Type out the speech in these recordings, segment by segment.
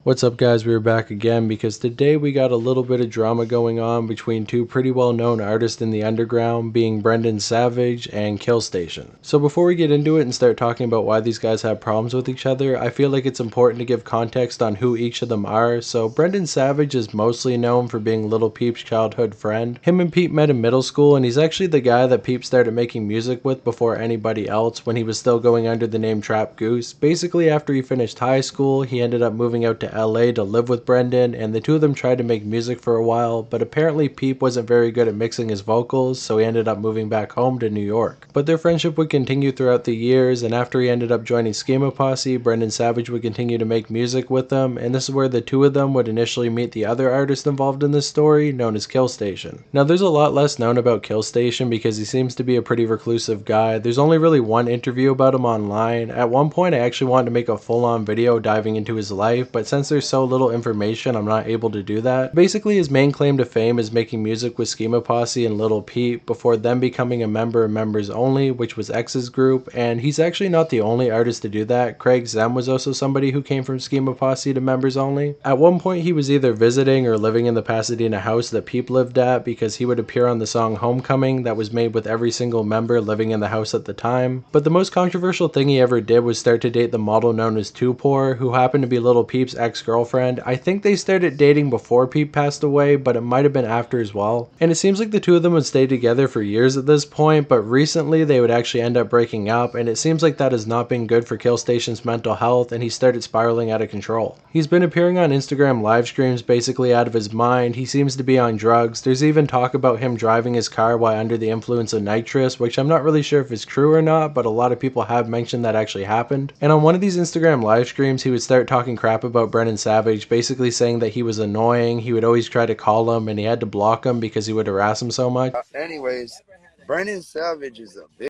What's up guys, we're back again because today we got a little bit of drama going on between two pretty well known artists in the underground, being Brendan Savage and Killstation. So before we get into it and start talking about why these guys have problems with each other, I feel like it's important to give context on who each of them are. So Brendan Savage is mostly known for being Lil Peep's childhood friend. Him and Peep met in middle school, and he's actually the guy that Peep started making music with before anybody else when he was still going under the name Trap Goose. Basically after he finished high school, he ended up moving out to LA to live with Brendan, and the two of them tried to make music for a while, but apparently Peep wasn't very good at mixing his vocals, so he ended up moving back home to New York. But their friendship would continue throughout the years, and after he ended up joining Schema Posse, Brendan Savage would continue to make music with them, and this is where the two of them would initially meet the other artist involved in this story, known as Killstation. Now there's a lot less known about Killstation because he seems to be a pretty reclusive guy. There's only really one interview about him online. At one point I actually wanted to make a full-on video diving into his life, but since there's so little information, I'm not able to do that. Basically, his main claim to fame is making music with Schema Posse and Lil Peep before them becoming a member of Members Only, which was X's group, and he's actually not the only artist to do that. Craig Zem was also somebody who came from Schema Posse to Members Only. At one point, he was either visiting or living in the Pasadena house that Peep lived at because he would appear on the song Homecoming that was made with every single member living in the house at the time. But the most controversial thing he ever did was start to date the model known as Too Poor, who happened to be Lil Peep's ex-girlfriend. I think they started dating before Peep passed away, but it might have been after as well. And it seems like the two of them would stay together for years at this point, but recently they would actually end up breaking up, and it seems like that has not been good for Killstation's mental health, and he started spiraling out of control. He's been appearing on Instagram live streams basically out of his mind. He seems to be on drugs. There's even talk about him driving his car while under the influence of nitrous, which I'm not really sure if it's true or not, but a lot of people have mentioned that actually happened. And on one of these Instagram live streams, he would start talking crap about Brendan Savage, basically saying that he was annoying. He would always try to call him, and he had to block him because he would harass him so much. Anyways, Brennan Savage is a bitch.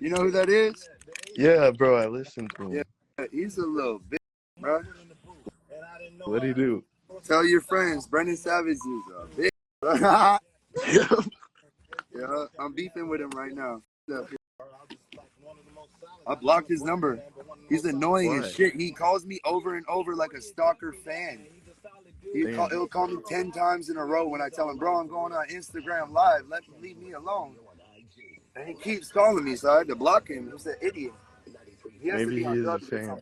You know who that is? Yeah, bro, I listened to him. Yeah, he's a little bitch, bro. What'd he do? Tell your friends, Brennan Savage is a bitch. Yeah, I'm beefing with him right now. I blocked his number. He's annoying as shit. He calls me over and over like a stalker fan. He'll call me 10 times in a row when I tell him, bro, I'm going on Instagram live. Leave me alone. And he keeps calling me, so I had to block him. He's an idiot. Maybe he is a fan.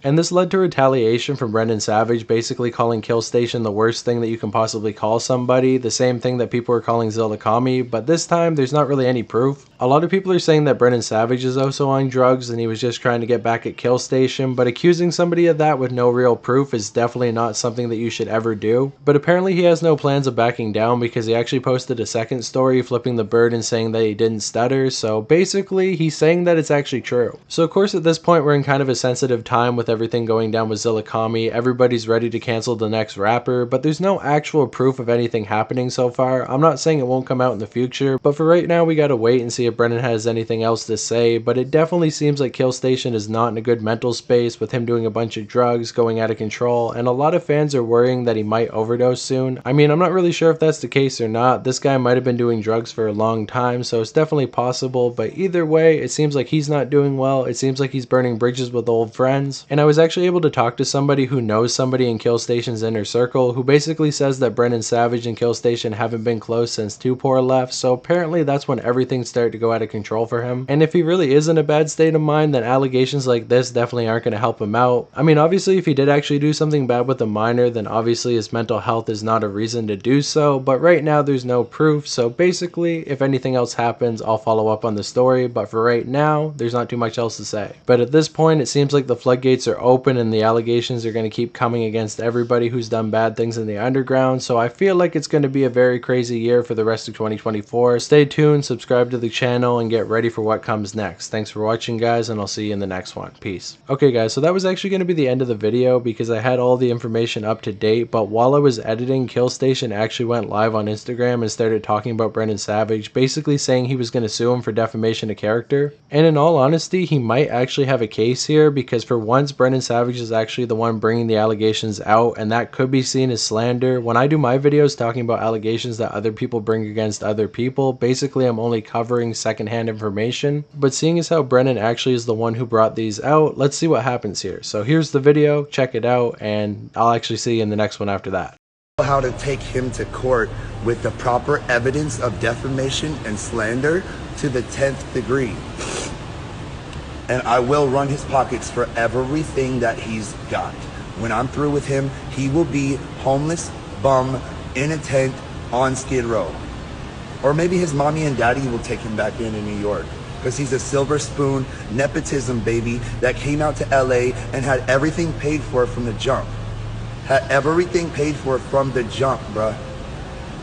And this led to retaliation from Brendan Savage, basically calling Killstation the worst thing that you can possibly call somebody, the same thing that people were calling Zillakami, but this time there's not really any proof. A lot of people are saying that Brendan Savage is also on drugs and he was just trying to get back at Killstation, but accusing somebody of that with no real proof is definitely not something that you should ever do. But apparently he has no plans of backing down because he actually posted a second story flipping the bird and saying that he didn't stutter, so basically he's saying that it's actually true. So of course at this point we're in kind of a sensitive time with everything going down with Zillakami. Everybody's ready to cancel the next rapper, but there's no actual proof of anything happening so far. I'm not saying it won't come out in the future, but for right now we gotta wait and see if Brennan has anything else to say. But it definitely seems like Killstation is not in a good mental space with him doing a bunch of drugs, going out of control, and a lot of fans are worrying that he might overdose soon. I mean, I'm not really sure if that's the case or not. This guy might have been doing drugs for a long time, so it's definitely possible, but either way it seems like he's not doing well. It seems like he's burning bridges with old friends, and I was actually able to talk to somebody who knows somebody in Killstation's inner circle who basically says that Brendan Savage and Killstation haven't been close since Too Poor left, so apparently that's when everything started to go out of control for him. And if he really is in a bad state of mind, then allegations like this definitely aren't going to help him out. I mean, obviously if he did actually do something bad with a minor, then obviously his mental health is not a reason to do so, but right now there's no proof, so basically if anything else happens I'll follow up on the story, but for right now there's not too much else to say. But at this point it seems like the floodgates are open and the allegations are going to keep coming against everybody who's done bad things in the underground, so I feel like it's going to be a very crazy year for the rest of 2024. Stay tuned, subscribe to the channel, and get ready for what comes next. Thanks for watching guys, and I'll see you in the next one. Peace. Okay guys, so that was actually going to be the end of the video because I had all the information up to date, but while I was editing, Killstation actually went live on Instagram and started talking about Brendan Savage, basically saying he was going to sue him for defamation of character. And in all honesty, he might actually have a case here because for one, once Brennan Savage is actually the one bringing the allegations out, and that could be seen as slander. When I do my videos talking about allegations that other people bring against other people, basically I'm only covering secondhand information. But seeing as how Brennan actually is the one who brought these out, let's see what happens here. So here's the video, check it out, and I'll actually see you in the next one after that. How to take him to court with the proper evidence of defamation and slander to the 10th degree. And I will run his pockets for everything that he's got. When I'm through with him, he will be homeless, bum, in a tent on Skid Row. Or maybe his mommy and daddy will take him back in New York, because he's a silver spoon nepotism baby that came out to LA and had everything paid for from the jump. Had everything paid for from the jump, bruh.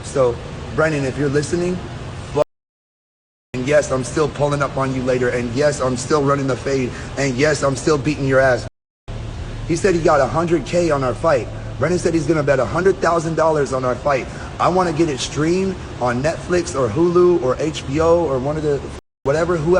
So, Brennan, if you're listening, and yes, I'm still pulling up on you later, and yes, I'm still running the fade, and yes, I'm still beating your ass. He said he got 100K on our fight. Brennan said he's gonna bet $100,000 on our fight. I wanna get it streamed on Netflix or Hulu or HBO or one of the, whatever, whoever.